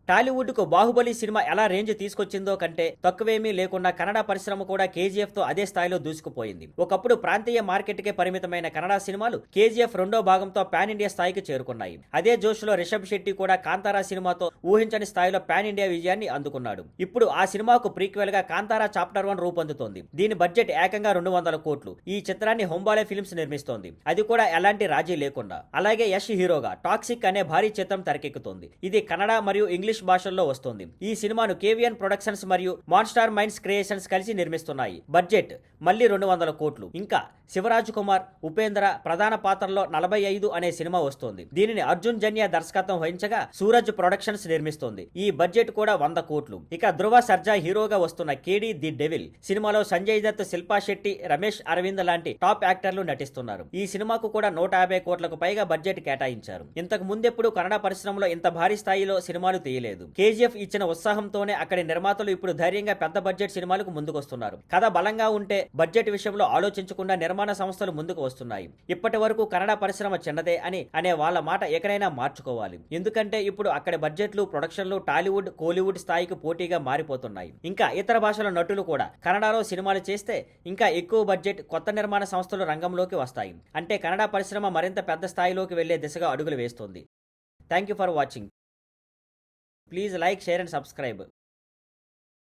టాలీవుడ్ కు బాహుబలి సినిమా ఎలా రేంజ్ తీసుకొచ్చిందో కంటే తక్కువేమీ లేకుండా కన్నడ పరిశ్రమ కూడా కేజీఎఫ్ తో అదే స్థాయిలో దూసుకుపోయింది. ఒకప్పుడు ప్రాంతీయ మార్కెట్ కే పరిమితమైన కన్నడ సినిమాలు కేజీఎఫ్ రెండో భాగంతో పాన్ ఇండియా స్థాయికి చేరుకున్నాయి. అదే జోష్లో రిషబ్ శెట్టి కూడా కాంతారా సినిమాతో ఊహించని స్థాయిలో పాన్ ఇండియా విజయాన్ని అందుకున్నాడు. ఇప్పుడు ఆ సినిమాకు ప్రీక్వెల్ గా కాంతారా చాప్టర్ 1 రూపొందుతోంది. దీని బడ్జెట్ ఏకంగా 200 కోట్లు. ఈ చిత్రాన్ని హొంబాలే ఫిల్మ్స్ నిర్మిస్తోంది. అది కూడా ఎలాంటి రాజీ లేకుండా. అలాగే యష్ హీరోగా టాక్సిక్ అనే భారీ చిత్రం తెరకెక్కుతోంది. ఇది కన్నడ మరియు ఇంగ్లీష్ భాషల్లో వస్తుంది. ఈ సినిమాను కేవిఎన్ ప్రొడక్షన్స్ మరియు మాన్స్టార్ మైండ్స్ క్రియేషన్స్ కలిసి నిర్మిస్తున్నాయి. బడ్జెట్ మళ్ళీ 200 కోట్లు. ఇంకా శివరాజ్ కుమార్, ఉపేంద్ర ప్రధాన పాత్రలో 45 అనే సినిమా వస్తోంది. దీనిని అర్జున్ జన్య దర్శకత్వం వహించగా సూరజ్ ప్రొడక్షన్స్ నిర్మిస్తోంది. ఈ బడ్జెట్ కూడా 100 కోట్లు. ఇక ధ్రువ సర్జా హీరోగా వస్తున్న కేడి ది డెవిల్ సినిమాలో సంజయ్ దత్, శిల్పా శెట్టి, రమేష్ అరవింద్ లాంటి టాప్ యాక్టర్లు నటిస్తున్నారు. ఈ సినిమాకు కూడా 150 కోట్లకు పైగా బడ్జెట్ కేటాయించారు. ఇంతకు ముందెప్పుడు కన్నడ పరిశ్రమలో ఇంత భారీ స్థాయిలో సినిమాలు తీయలేదు. కేజీఎఫ్ ఇచ్చిన ఉత్సాహంతోనే అక్కడి నిర్మాతలు ఇప్పుడు ధైర్యంగా పెద్ద బడ్జెట్ సినిమాలకు ముందుకొస్తున్నారు. కథ బలంగా ఉంటే బడ్జెట్ విషయంలో ఆలోచించకుండా నిర్మాణ సంస్థలు ముందుకు వస్తున్నాయి. ఇప్పటి వరకు కన్నడ పరిశ్రమ చిన్నదే అనే వాళ్ళ మాట ఎక్కడైనా మార్చుకోవాలి. ఎందుకంటే ఇప్పుడు అక్కడి బడ్జెట్లు, ప్రొడక్షన్లు టాలీవుడ్, కోలీవుడ్ స్థాయికి పోటీగా మారిపోతున్నాయి. ఇంకా ఇతర భాషల నటులు కూడా కన్నడలో సినిమాలు చేస్తే ఇంకా ఎక్కువ బడ్జెట్, కొత్త నిర్మాణ సంస్థలు రంగంలోకి వస్తాయి. అంటే కన్నడ పరిశ్రమ మరింత పెద్ద స్థాయిలోకి వెళ్లే దిశగా అడుగులు వేస్తుంది. Thank you for watching. Please like, share and subscribe.